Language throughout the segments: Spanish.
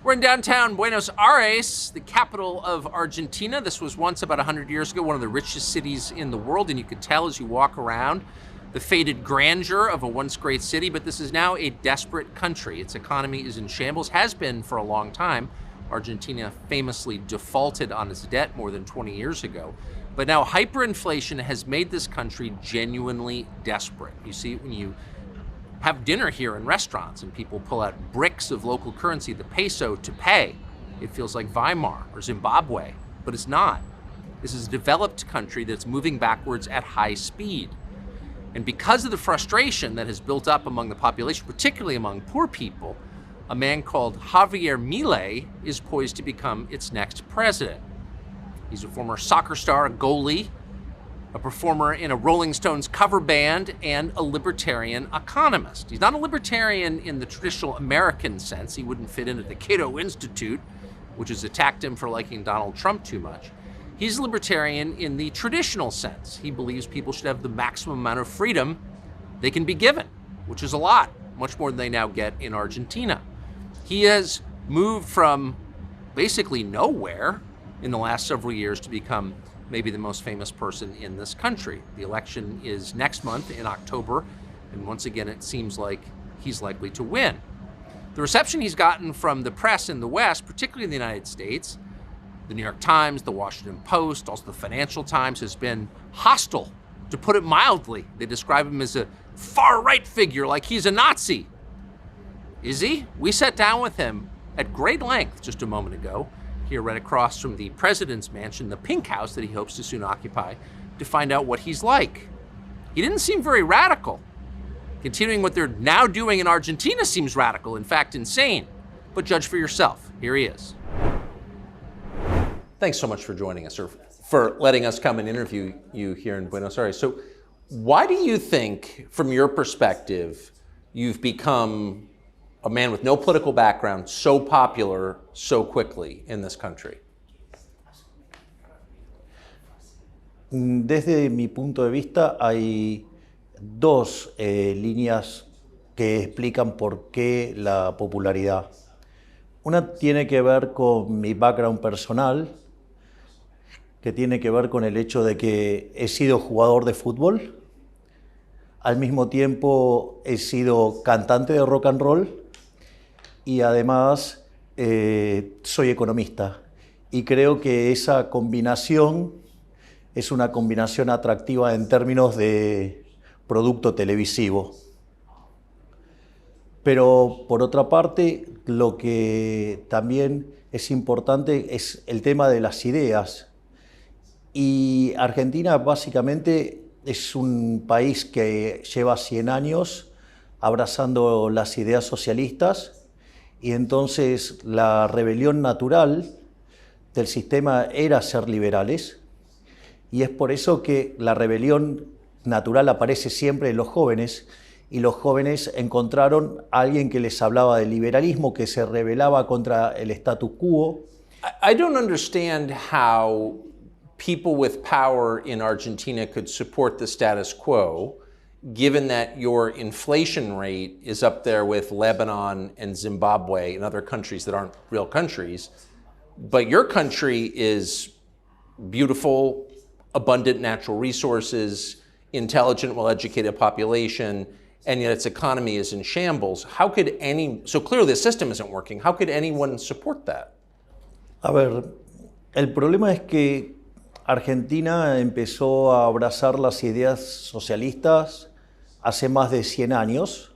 We're in downtown Buenos Aires, the capital of Argentina. This was once, about 100 years ago, one of the richest cities in the world, and you could tell as you walk around the faded grandeur of a once great city, but this is now a desperate country. Its economy is in shambles, has been for a long time. Argentina famously defaulted on its debt more than 20 years ago. But now hyperinflation has made this country genuinely desperate. You see it when you have dinner here in restaurants and people pull out bricks of local currency, the peso, to pay. It feels like Weimar or Zimbabwe, but it's not. This is a developed country that's moving backwards at high speed. And because of the frustration that has built up among the population, particularly among poor people, a man called Javier Milei is poised to become its next president. He's a former soccer star, a goalie, a performer in a Rolling Stones cover band, and a libertarian economist. He's not a libertarian in the traditional American sense. He wouldn't fit in at the Cato Institute, which has attacked him for liking Donald Trump too much. He's a libertarian in the traditional sense. He believes people should have the maximum amount of freedom they can be given, which is a lot, much more than they now get in Argentina. He has moved from basically nowhere in the last several years to become maybe the most famous person in this country. The election is next month in October, and once again it seems like he's likely to win. The reception he's gotten from the press in the West, particularly in the United States, the New York Times, the Washington Post, also the Financial Times, has been hostile, to put it mildly. They describe him as a far-right figure, like he's a Nazi. Is he? We sat down with him at great length just a moment ago, here right across from the president's mansion, the Pink House that he hopes to soon occupy, to find out what he's like. He didn't seem very radical. Continuing what they're now doing in Argentina seems radical, in fact insane. But judge for yourself. Here he is. Thanks so much for joining us, or for letting us come and interview you here in Buenos Aires. So why do you think, from your perspective, you've become a man with no political background, so popular so quickly in this country? Desde mi punto de vista hay dos líneas que explican por qué la popularidad. Una tiene que ver con mi background personal, que tiene que ver con el hecho de que he sido jugador de fútbol, al mismo tiempo he sido cantante de rock and roll, y además soy economista, y creo que esa combinación es una combinación atractiva en términos de producto televisivo. Pero por otra parte, lo que también es importante es el tema de las ideas. Y Argentina básicamente es un país que lleva 100 años abrazando las ideas socialistas. Y entonces la rebelión natural del sistema era ser liberales, y es por eso que la rebelión natural aparece siempre en los jóvenes, y los jóvenes encontraron a alguien que les hablaba del liberalismo, que se rebelaba contra el status quo. I don't understand how people with power in Argentina could support the status quo, given that your inflation rate is up there with Lebanon and Zimbabwe and other countries that aren't real countries, but your country is beautiful, abundant natural resources, intelligent, well-educated population, and yet its economy is in shambles. How could so clearly the system isn't working, how could anyone support that? A ver, el problema es que Argentina empezó a abrazar las ideas socialistas hace más de 100 años,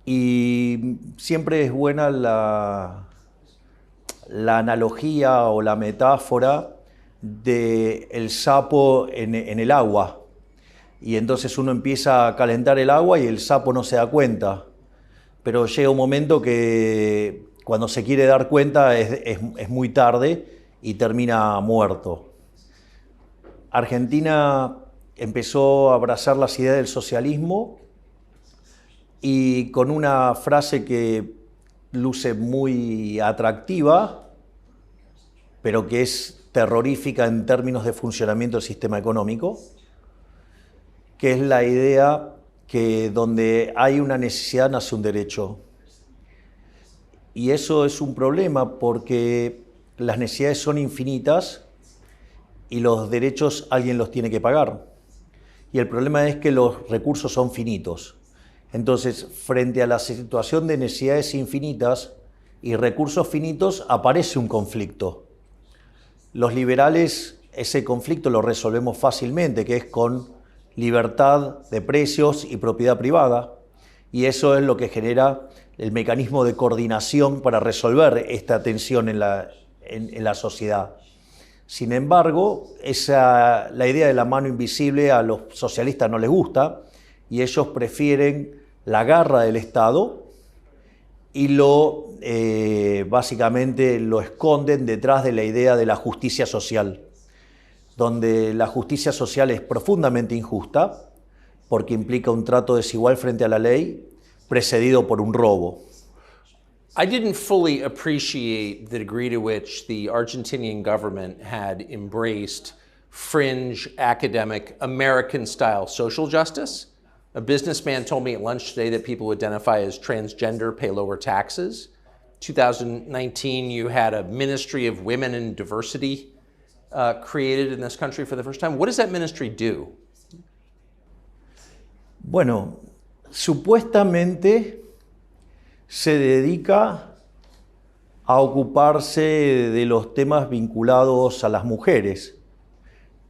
y siempre es buena la analogía o la metáfora del sapo en el agua, y entonces uno empieza a calentar el agua y el sapo no se da cuenta, pero llega un momento que cuando se quiere dar cuenta es muy tarde y termina muerto. Argentina empezó a abrazar las ideas del socialismo, y con una frase que luce muy atractiva, pero que es terrorífica en términos de funcionamiento del sistema económico, que es la idea que donde hay una necesidad nace un derecho. Y eso es un problema porque las necesidades son infinitas y los derechos alguien los tiene que pagar. Y el problema es que los recursos son finitos. Entonces, frente a la situación de necesidades infinitas y recursos finitos, aparece un conflicto. Los liberales ese conflicto lo resolvemos fácilmente, que es con libertad de precios y propiedad privada, y eso es lo que genera el mecanismo de coordinación para resolver esta tensión en la sociedad. Sin embargo, la idea de la mano invisible a los socialistas no les gusta y ellos prefieren la garra del Estado y básicamente lo esconden detrás de la idea de la justicia social, donde la justicia social es profundamente injusta porque implica un trato desigual frente a la ley precedido por un robo. I didn't fully appreciate the degree to which the Argentinian government had embraced fringe, academic, American-style social justice. A businessman told me at lunch today that people who identify as transgender pay lower taxes. 2019, you had a Ministry of Women and Diversity created in this country for the first time. What does that ministry do? Bueno, supuestamente se dedica a ocuparse de los temas vinculados a las mujeres.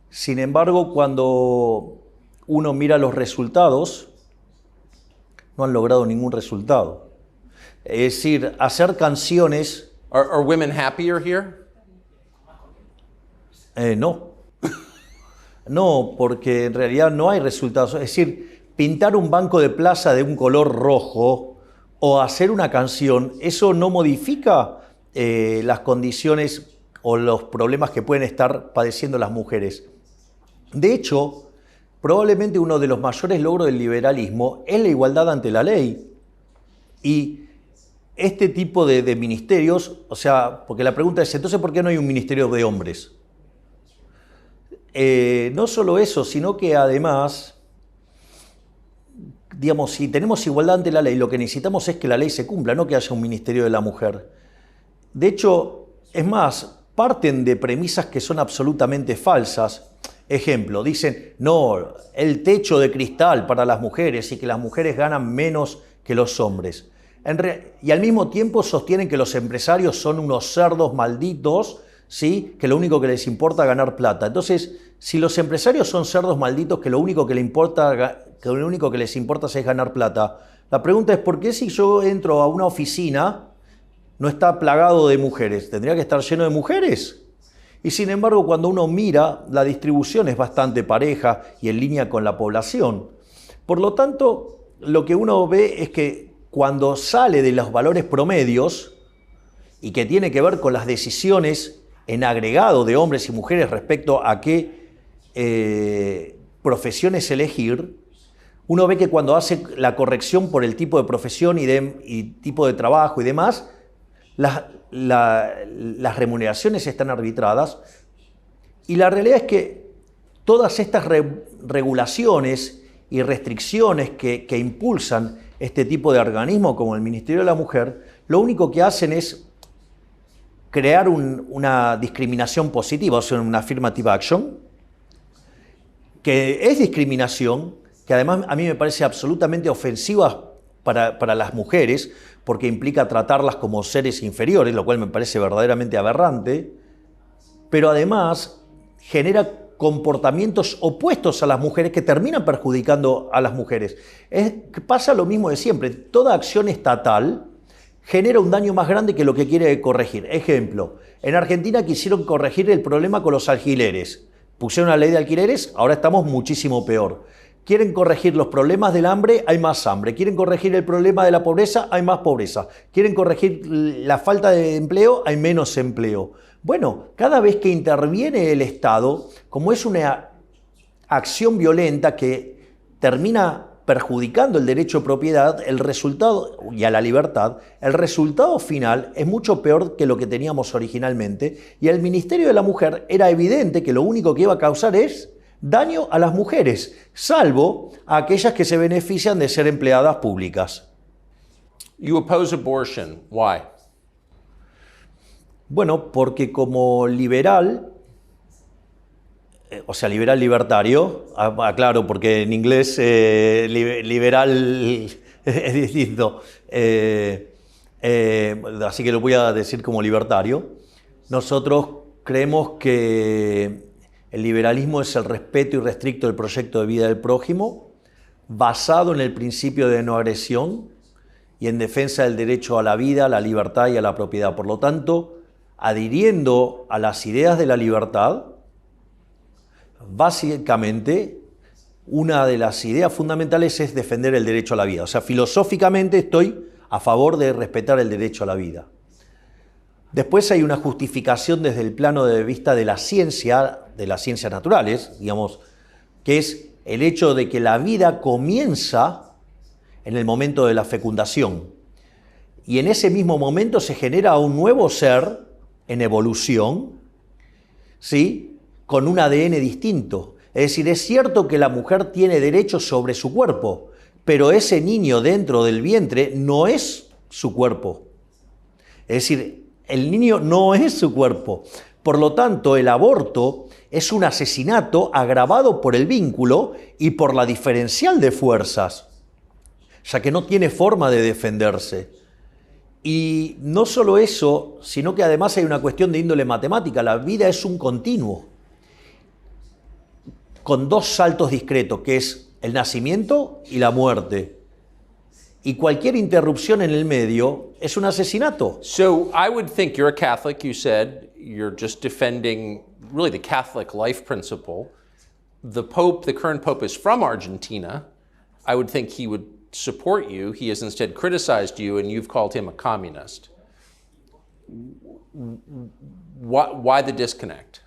Sin embargo, cuando uno mira los resultados, no han logrado ningún resultado. Es decir, hacer canciones... Are women happier here? No. No, porque en realidad no hay resultados. Es decir, pintar un banco de plaza de un color rojo o hacer una canción, eso no modifica las condiciones o los problemas que pueden estar padeciendo las mujeres. De hecho, probablemente uno de los mayores logros del liberalismo es la igualdad ante la ley. Y este tipo de ministerios, o sea, porque la pregunta es, entonces, ¿por qué no hay un ministerio de hombres? No solo eso, sino que además, digamos, si tenemos igualdad ante la ley, lo que necesitamos es que la ley se cumpla, no que haya un ministerio de la mujer. De hecho, es más, parten de premisas que son absolutamente falsas. Ejemplo, dicen, no, el techo de cristal para las mujeres y que las mujeres ganan menos que los hombres. Y al mismo tiempo sostienen que los empresarios son unos cerdos malditos, ¿sí? Que lo único que les importa es ganar plata. Entonces, si los empresarios son cerdos malditos que lo único que les importa es ganar plata, la pregunta es, ¿por qué si yo entro a una oficina no está plagado de mujeres? ¿Tendría que estar lleno de mujeres? Y sin embargo, cuando uno mira, la distribución es bastante pareja y en línea con la población. Por lo tanto, lo que uno ve es que cuando sale de los valores promedios y que tiene que ver con las decisiones en agregado de hombres y mujeres respecto a qué profesiones elegir, uno ve que cuando hace la corrección por el tipo de profesión y tipo de trabajo y demás, las remuneraciones están arbitradas y la realidad es que todas estas regulaciones y restricciones que impulsan este tipo de organismo como el Ministerio de la Mujer, lo único que hacen es crear una discriminación positiva, o sea, una affirmative action, que es discriminación, que además a mí me parece absolutamente ofensiva para las mujeres, porque implica tratarlas como seres inferiores, lo cual me parece verdaderamente aberrante, pero además genera comportamientos opuestos a las mujeres que terminan perjudicando a las mujeres. Pasa lo mismo de siempre, toda acción estatal genera un daño más grande que lo que quiere corregir. Ejemplo, en Argentina quisieron corregir el problema con los alquileres. Pusieron una ley de alquileres, ahora estamos muchísimo peor. Quieren corregir los problemas del hambre, hay más hambre. Quieren corregir el problema de la pobreza, hay más pobreza. Quieren corregir la falta de empleo, hay menos empleo. Bueno, cada vez que interviene el Estado, como es una acción violenta que termina perjudicando el derecho de propiedad, el resultado, y a la libertad, el resultado final es mucho peor que lo que teníamos originalmente, y el Ministerio de la Mujer era evidente que lo único que iba a causar es daño a las mujeres, salvo a aquellas que se benefician de ser empleadas públicas. You oppose abortion. Why? Bueno, porque como liberal, o sea, liberal libertario, aclaro, porque en inglés liberal es distinto, así que lo voy a decir como libertario. Nosotros creemos que el liberalismo es el respeto irrestricto del proyecto de vida del prójimo, basado en el principio de no agresión y en defensa del derecho a la vida, a la libertad y a la propiedad. Por lo tanto, adhiriendo a las ideas de la libertad, básicamente, una de las ideas fundamentales es defender el derecho a la vida. O sea, filosóficamente estoy a favor de respetar el derecho a la vida. Después hay una justificación desde el plano de vista de las ciencias naturales, digamos, que es el hecho de que la vida comienza en el momento de la fecundación. Y en ese mismo momento se genera un nuevo ser en evolución, ¿sí?, con un ADN distinto. Es decir, es cierto que la mujer tiene derechos sobre su cuerpo, pero ese niño dentro del vientre no es su cuerpo. Es decir, el niño no es su cuerpo. Por lo tanto, el aborto es un asesinato agravado por el vínculo y por la diferencial de fuerzas, ya que no tiene forma de defenderse. Y no solo eso, sino que además hay una cuestión de índole matemática. La vida es un continuo, con dos saltos discretos, que es el nacimiento y la muerte. Y cualquier interrupción en el medio es un asesinato. So I would think you're a Catholic, you said, you're just defending really the Catholic life principle. The Pope, the current Pope, is from Argentina. I would think he would support you. He has instead criticized you, and you've called him a communist. Why the disconnect?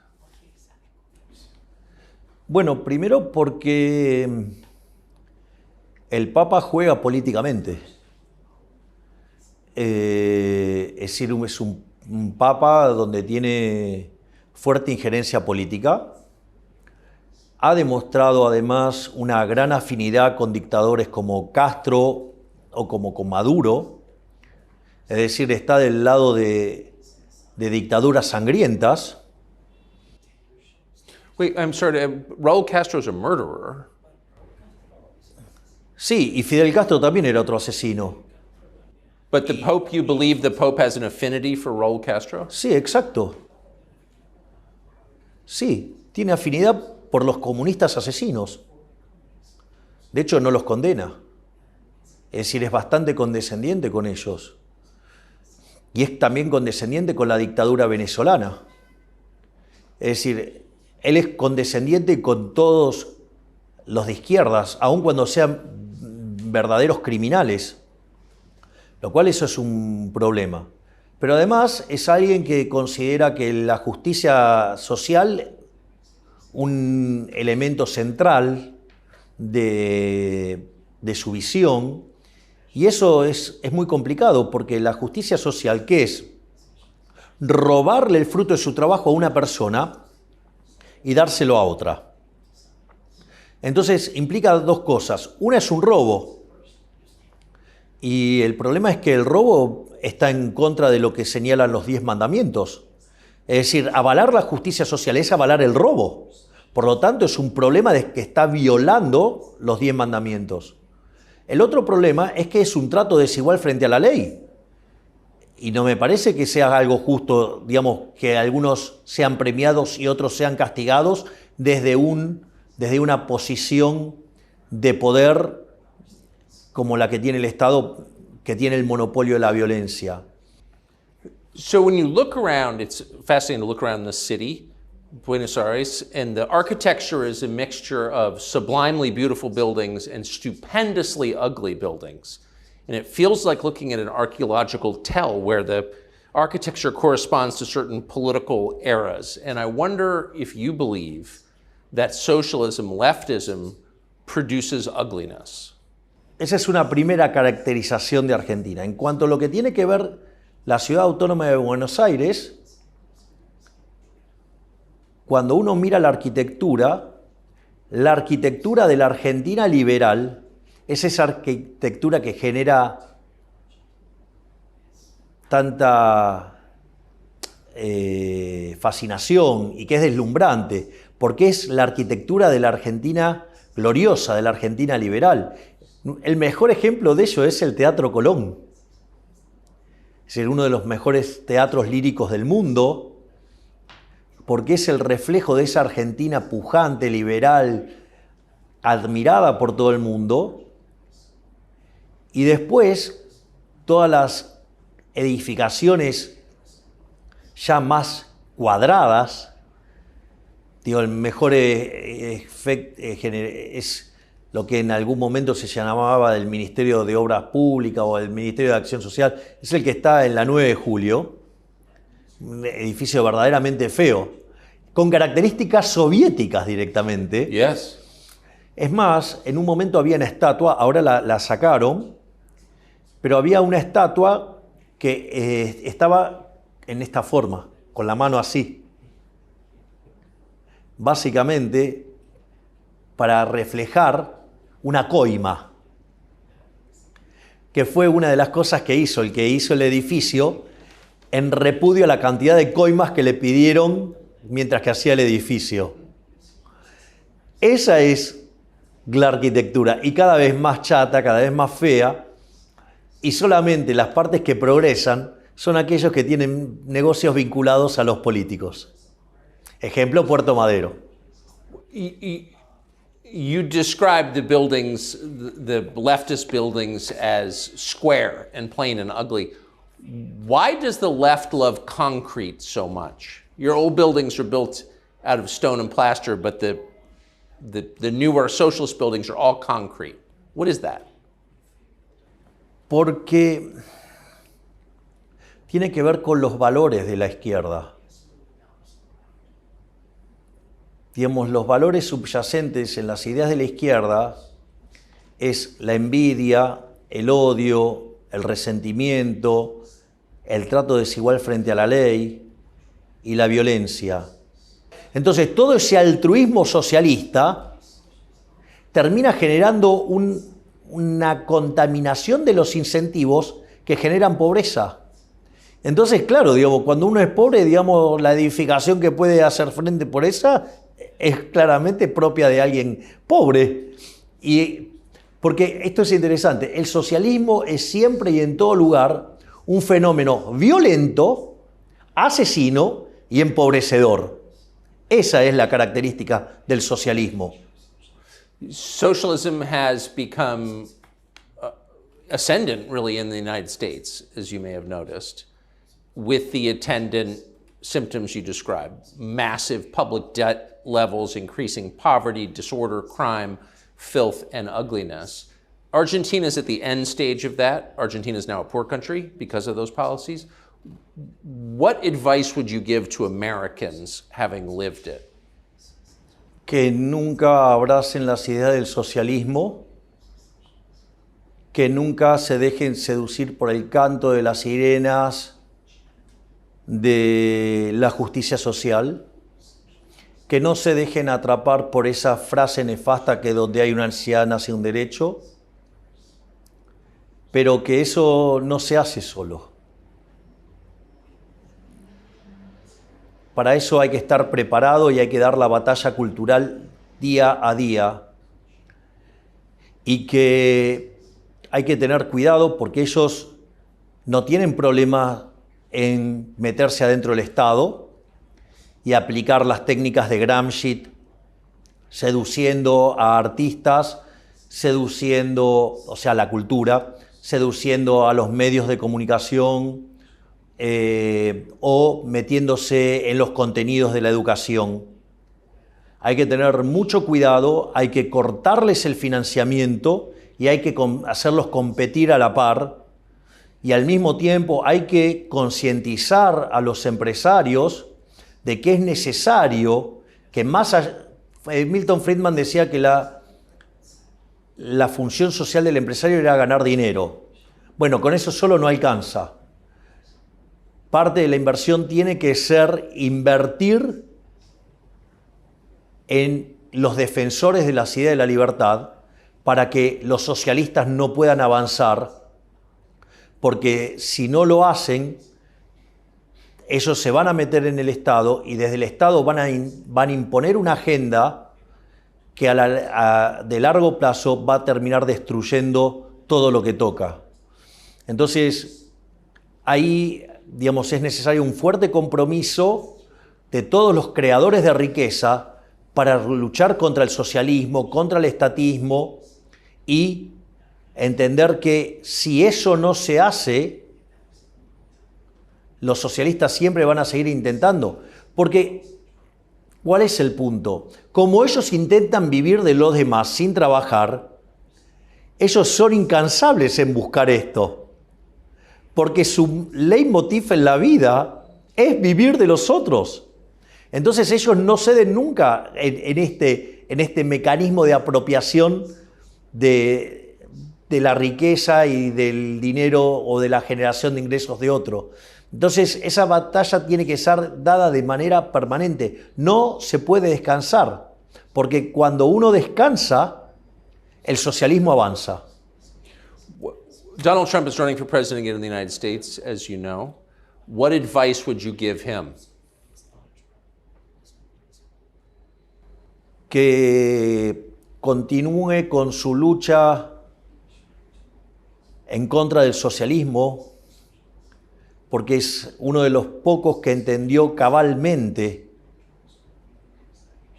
Bueno, primero porque el Papa juega políticamente. Es decir, es un Papa donde tiene fuerte injerencia política. Ha demostrado además una gran afinidad con dictadores como Castro o como con Maduro. Es decir, está del lado de dictaduras sangrientas. Wait, I'm sorry, Raúl Castro's a murderer. Sí, y Fidel Castro también era otro asesino. But the Pope, you believe the Pope has an affinity for Raúl Castro? Sí, exacto. Sí, tiene afinidad por los comunistas asesinos. De hecho, no los condena. Es decir, es bastante condescendiente con ellos. Y es también condescendiente con la dictadura venezolana. Es decir, él es condescendiente con todos los de izquierdas, aun cuando sean verdaderos criminales, lo cual eso es un problema. Pero además es alguien que considera que la justicia social un elemento central de su visión, y eso es muy complicado, porque la justicia social, ¿qué es? Robarle el fruto de su trabajo a una persona y dárselo a otra. Entonces implica dos cosas. Una es un robo, y el problema es que el robo está en contra de lo que señalan los 10 mandamientos. Es decir, avalar la justicia social es avalar el robo. Por lo tanto, es un problema de que está violando los 10 mandamientos. El otro problema es que es un trato desigual frente a la ley. Y no me parece que sea algo justo, digamos, que algunos sean premiados y otros sean castigados desde una posición de poder como la que tiene el Estado, que tiene el monopolio de la violencia. So when you look around, it's fascinating to look around the city, Buenos Aires, and the architecture is a mixture of sublimely beautiful buildings and stupendously ugly buildings. And it feels like looking at an archaeological tell where the architecture corresponds to certain political eras. And I wonder if you believe that socialism, leftism, produces ugliness. Esa es una primera caracterización de Argentina. En cuanto a lo que tiene que ver la Ciudad Autónoma de Buenos Aires, cuando uno mira la arquitectura de la Argentina liberal es esa arquitectura que genera tanta fascinación y que es deslumbrante, porque es la arquitectura de la Argentina gloriosa, de la Argentina liberal. El mejor ejemplo de ello es el Teatro Colón. Es decir, uno de los mejores teatros líricos del mundo, porque es el reflejo de esa Argentina pujante, liberal, admirada por todo el mundo. Y después, todas las edificaciones ya más cuadradas, digo, el mejor efecto es lo que en algún momento se llamaba del Ministerio de Obras Públicas o el Ministerio de Acción Social, es el que está en la 9 de Julio, un edificio verdaderamente feo, con características soviéticas directamente. Yes. Es más, en un momento había una estatua, ahora la sacaron, pero había una estatua que estaba en esta forma, con la mano así. Básicamente, para reflejar una coima, que fue una de las cosas que hizo el edificio en repudio a la cantidad de coimas que le pidieron mientras que hacía el edificio. Esa es la arquitectura, y cada vez más chata, cada vez más fea, y solamente las partes que progresan son aquellos que tienen negocios vinculados a los políticos. Ejemplo, Puerto Madero. You described the buildings, the leftist buildings, as square and plain and ugly. Why does the left love concrete so much? Your old buildings are built out of stone and plaster, but the newer socialist buildings are all concrete. What is that? Porque tiene que ver con los valores de la izquierda. Digamos, los valores subyacentes en las ideas de la izquierda es la envidia, el odio, el resentimiento, el trato desigual frente a la ley y la violencia. Entonces, todo ese altruismo socialista termina generando una contaminación de los incentivos que generan pobreza. Entonces, claro, digamos, cuando uno es pobre, digamos, la edificación que puede hacer frente por esa es claramente propia de alguien pobre. Y porque esto es interesante, el socialismo es siempre y en todo lugar un fenómeno violento, asesino y empobrecedor. Esa es la característica del socialismo. Socialism has become ascendant, really, in the United States, as you may have noticed, with the attendant symptoms you described: massive public debt levels, increasing poverty, disorder, crime, filth, and ugliness. Argentina is at the end stage of that. Argentina is now a poor country because of those policies. What advice would you give to Americans having lived it? Que nunca abracen las ideas del socialismo, que nunca se dejen seducir por el canto de las sirenas de la justicia social, que no se dejen atrapar por esa frase nefasta que donde hay una ansiedad nace un derecho, pero que eso no se hace solo. Para eso hay que estar preparado y hay que dar la batalla cultural día a día, y que hay que tener cuidado porque ellos no tienen problema en meterse adentro del Estado y aplicar las técnicas de Gramsci, seduciendo a artistas, seduciendo, o sea, la cultura, seduciendo a los medios de comunicación o metiéndose en los contenidos de la educación. Hay que tener mucho cuidado, hay que cortarles el financiamiento y hay que hacerlos competir a la par, y al mismo tiempo hay que concientizar a los empresarios de que es necesario que más allá, Milton Friedman decía que la función social del empresario era ganar dinero. Bueno, con eso solo no alcanza. Parte de la inversión tiene que ser invertir en los defensores de las ideas de la libertad para que los socialistas no puedan avanzar, porque si no lo hacen, ellos se van a meter en el Estado y desde el Estado van a imponer una agenda que de largo plazo va a terminar destruyendo todo lo que toca. Entonces, ahí, digamos, es necesario un fuerte compromiso de todos los creadores de riqueza para luchar contra el socialismo, contra el estatismo y entender que si eso no se hace, los socialistas siempre van a seguir intentando. Porque, ¿cuál es el punto? Como ellos intentan vivir de los demás sin trabajar, ellos son incansables en buscar esto. Porque su leitmotiv en la vida es vivir de los otros. Entonces ellos no ceden nunca en este mecanismo de apropiación de la riqueza y del dinero o de la generación de ingresos de otro. Entonces esa batalla tiene que ser dada de manera permanente. No se puede descansar, porque cuando uno descansa, el socialismo avanza. Donald Trump is running for president again in the United States, as you know. What advice would you give him? Que continúe con su lucha en contra del socialismo, porque es uno de los pocos que entendió cabalmente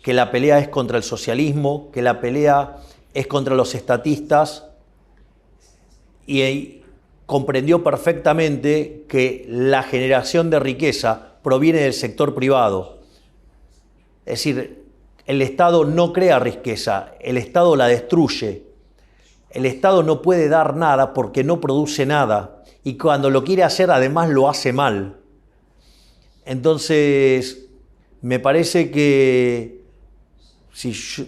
que la pelea es contra el socialismo, que la pelea es contra los estatistas, y comprendió perfectamente que la generación de riqueza proviene del sector privado. Es decir, el Estado no crea riqueza, el Estado la destruye. El Estado no puede dar nada porque no produce nada. Y cuando lo quiere hacer, además lo hace mal. Entonces, me parece que si yo,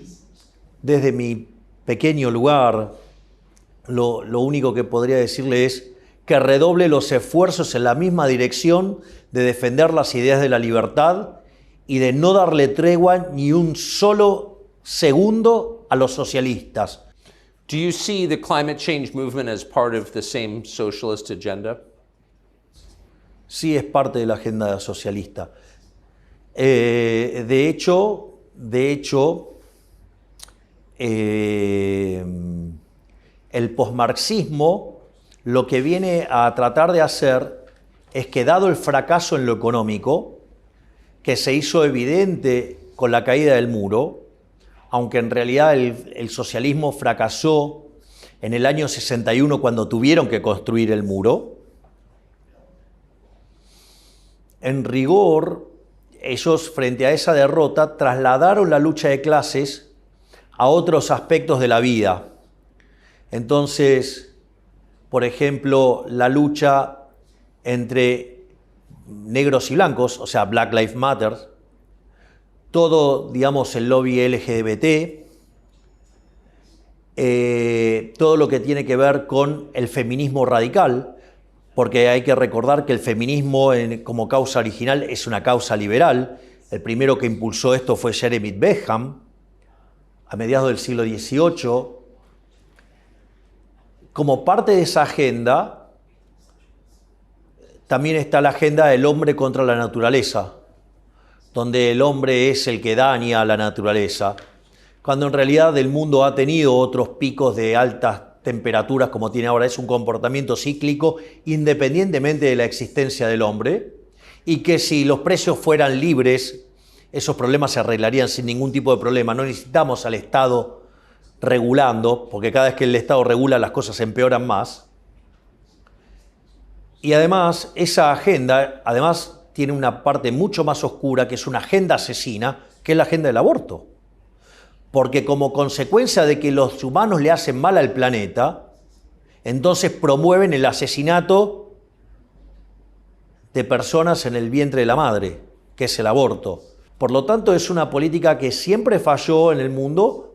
desde mi pequeño lugar, lo único que podría decirle es que redoble los esfuerzos en la misma dirección de defender las ideas de la libertad y de no darle tregua ni un solo segundo a los socialistas. Do you see the climate change movement as part of the same socialist agenda? Sí, es parte de la agenda socialista. De hecho, el posmarxismo lo que viene a tratar de hacer es que, dado el fracaso en lo económico, que se hizo evidente con la caída del muro, aunque en realidad el socialismo fracasó en el año 61 cuando tuvieron que construir el muro, en rigor, ellos frente a esa derrota trasladaron la lucha de clases a otros aspectos de la vida. Entonces, por ejemplo, la lucha entre negros y blancos, o sea, Black Lives Matter, todo, digamos, el lobby LGBT, todo lo que tiene que ver con el feminismo radical, porque hay que recordar que el feminismo como causa original es una causa liberal. El primero que impulsó esto fue Jeremy Bentham, a mediados del siglo XVIII. Como parte de esa agenda, también está la agenda del hombre contra la naturaleza, donde el hombre es el que daña a la naturaleza, cuando en realidad el mundo ha tenido otros picos de altas temperaturas como tiene ahora. Es un comportamiento cíclico independientemente de la existencia del hombre, y que si los precios fueran libres, esos problemas se arreglarían sin ningún tipo de problema. No necesitamos al Estado regulando, porque cada vez que el Estado regula las cosas empeoran más. Y además, esa agenda tiene una parte mucho más oscura, que es una agenda asesina, que es la agenda del aborto. Porque como consecuencia de que los humanos le hacen mal al planeta, entonces promueven el asesinato de personas en el vientre de la madre, que es el aborto. Por lo tanto, es una política que siempre falló en el mundo,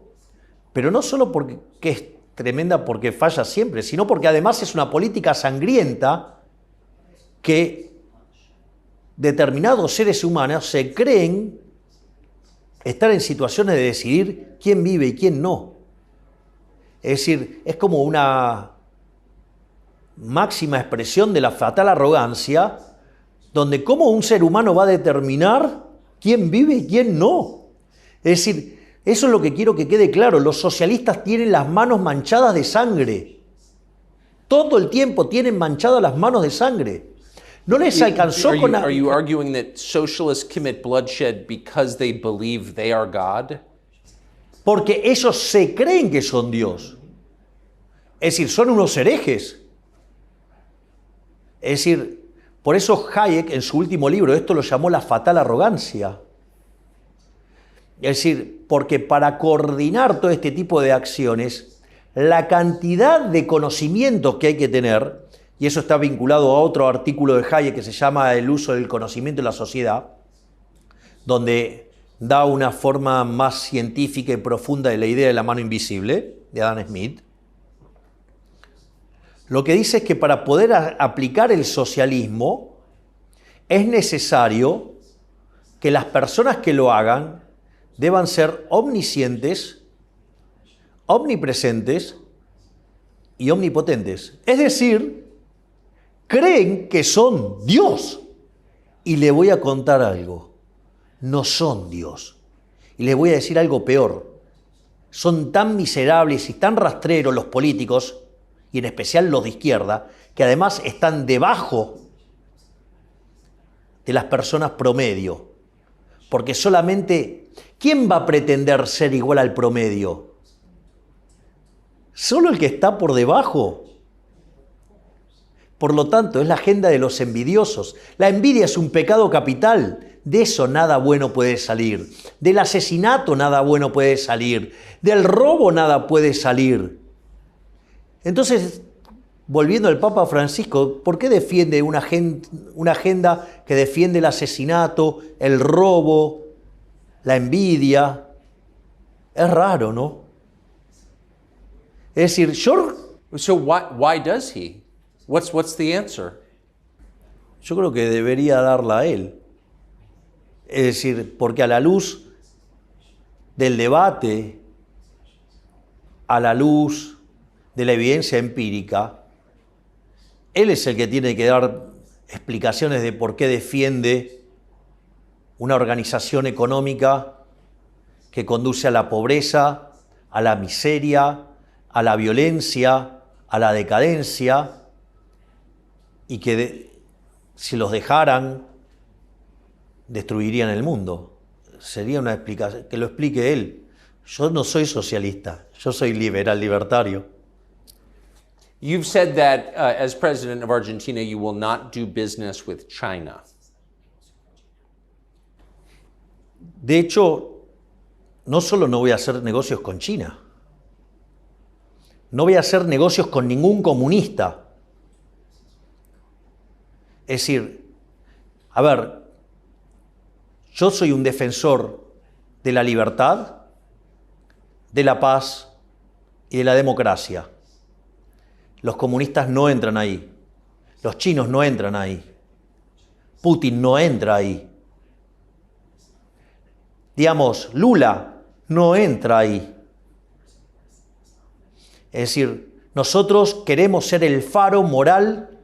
pero no solo porque es tremenda porque falla siempre, sino porque además es una política sangrienta que determinados seres humanos se creen estar en situaciones de decidir quién vive y quién no. Es decir, es como una máxima expresión de la fatal arrogancia donde cómo un ser humano va a determinar quién vive y quién no. Es decir, eso es lo que quiero que quede claro. Los socialistas tienen las manos manchadas de sangre. Todo el tiempo tienen manchadas las manos de sangre. No les alcanzó con... Are you arguing that socialists commit bloodshed because they believe they are God? Porque ellos se creen que son Dios. Es decir, son unos herejes. Es decir, por eso Hayek en su último libro, esto lo llamó la fatal arrogancia. Es decir, porque para coordinar todo este tipo de acciones, la cantidad de conocimiento que hay que tener, y eso está vinculado a otro artículo de Hayek que se llama El uso del conocimiento en la sociedad, donde da una forma más científica y profunda de la idea de la mano invisible, de Adam Smith. Lo que dice es que para poder aplicar el socialismo es necesario que las personas que lo hagan deban ser omniscientes, omnipresentes y omnipotentes. Es decir, creen que son Dios. Y le voy a contar algo. No son Dios. Y les voy a decir algo peor. Son tan miserables y tan rastreros los políticos, y en especial los de izquierda, que además están debajo de las personas promedio. Porque solamente, ¿quién va a pretender ser igual al promedio? Solo el que está por debajo. Por lo tanto, es la agenda de los envidiosos. La envidia es un pecado capital. De eso nada bueno puede salir. Del asesinato nada bueno puede salir. Del robo nada puede salir. Entonces, volviendo al Papa Francisco, ¿por qué defiende una agenda que defiende el asesinato, el robo, la envidia? Es raro, ¿no? Es decir, So why does he? What's the answer? yo creo que debería darla a él. Es decir, porque a la luz del debate, a la luz de la evidencia empírica, él es el que tiene que dar explicaciones de por qué defiende una organización económica que conduce a la pobreza, a la miseria, a la violencia, a la decadencia, y que si los dejaran, destruirían el mundo. Sería una explicación, que lo explique él. Yo no soy socialista, yo soy liberal, libertario. You've said that as president of Argentina, you will not do business with China. De hecho, no solo no voy a hacer negocios con China, no voy a hacer negocios con ningún comunista. Es decir, a ver, yo soy un defensor de la libertad, de la paz y de la democracia. Los comunistas no entran ahí. Los chinos no entran ahí. Putin no entra ahí. Digamos, Lula no entra ahí. Es decir, nosotros queremos ser el faro moral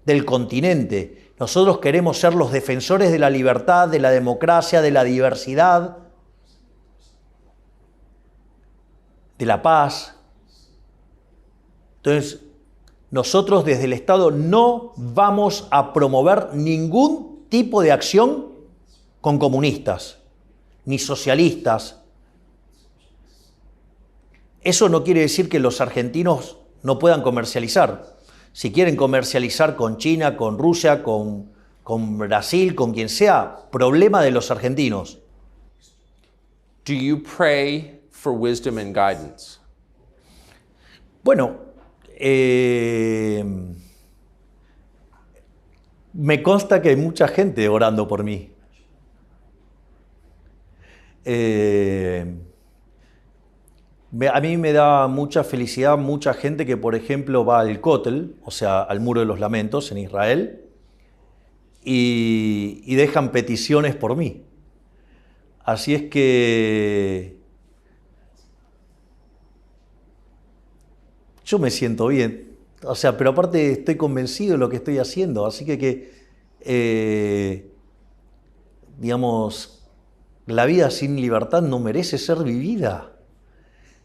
del continente. Nosotros queremos ser los defensores de la libertad, de la democracia, de la diversidad, de la paz. Entonces, nosotros desde el Estado no vamos a promover ningún tipo de acción con comunistas, ni socialistas. Eso no quiere decir que los argentinos no puedan comercializar. Si quieren comercializar con China, con Rusia, con Brasil, con quien sea, problema de los argentinos. Do you pray for wisdom and guidance? Bueno, me consta que hay mucha gente orando por mí. A mí me da mucha felicidad mucha gente que, por ejemplo, va al Kotel, o sea, al Muro de los Lamentos en Israel, y dejan peticiones por mí. Así es que yo me siento bien. O sea, pero aparte estoy convencido de lo que estoy haciendo, así que digamos, la vida sin libertad no merece ser vivida.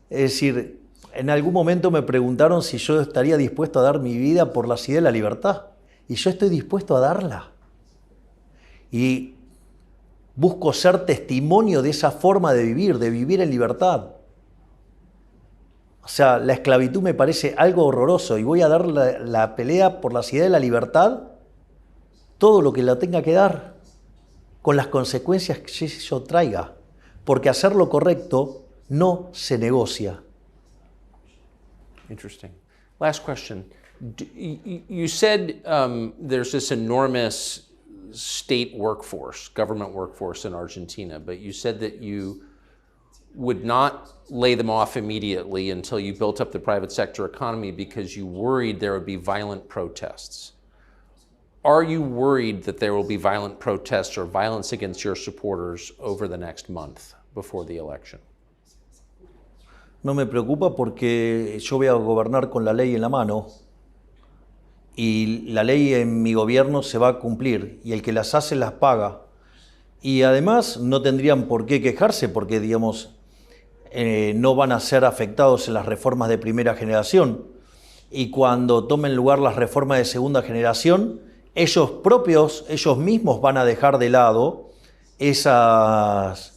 Es decir, en algún momento me preguntaron si yo estaría dispuesto a dar mi vida por la idea de la libertad. Y yo estoy dispuesto a darla. Y busco ser testimonio de esa forma de vivir en libertad. O sea, la esclavitud me parece algo horroroso y voy a dar la pelea por la idea de la libertad, todo lo que la tenga que dar, con las consecuencias que eso traiga. Porque hacer lo correcto no se negocia. Interesting. Last question. You said there's this enormous state workforce, government workforce in Argentina, but you said that you would not lay them off immediately until you built up the private sector economy because you worried there would be violent protests. Are you worried that there will be violent protests or violence against your supporters over the next month before the election? No me preocupa porque yo voy a gobernar con la ley en la mano y la ley en mi gobierno se va a cumplir y el que las hace las paga. Y además no tendrían por qué quejarse porque, digamos, no van a ser afectados en las reformas de primera generación. Y cuando tomen lugar las reformas de segunda generación, ellos mismos van a dejar de lado esos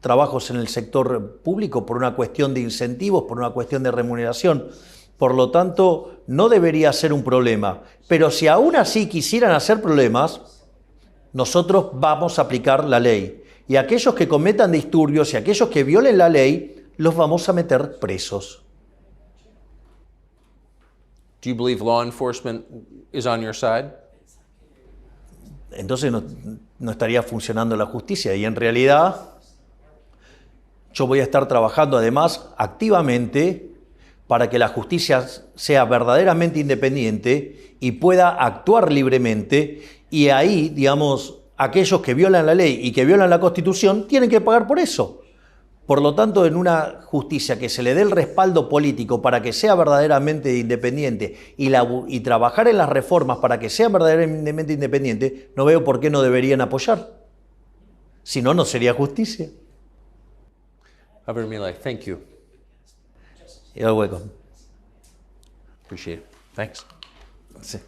trabajos en el sector público por una cuestión de incentivos, por una cuestión de remuneración. Por lo tanto, no debería ser un problema. Pero si aún así quisieran hacer problemas, nosotros vamos a aplicar la ley. Y aquellos que cometan disturbios y aquellos que violen la ley, los vamos a meter presos. Do you believe law enforcement is on your side? Entonces no estaría funcionando la justicia. Y en realidad, yo voy a estar trabajando además activamente para que la justicia sea verdaderamente independiente y pueda actuar libremente. Y ahí, digamos, aquellos que violan la ley y que violan la Constitución tienen que pagar por eso. Por lo tanto, en una justicia que se le dé el respaldo político para que sea verdaderamente independiente y trabajar en las reformas para que sea verdaderamente independiente, no veo por qué no deberían apoyar. Si no, no sería justicia. Javier Milei, thank you. You're welcome. Appreciate it. Thanks. Sí.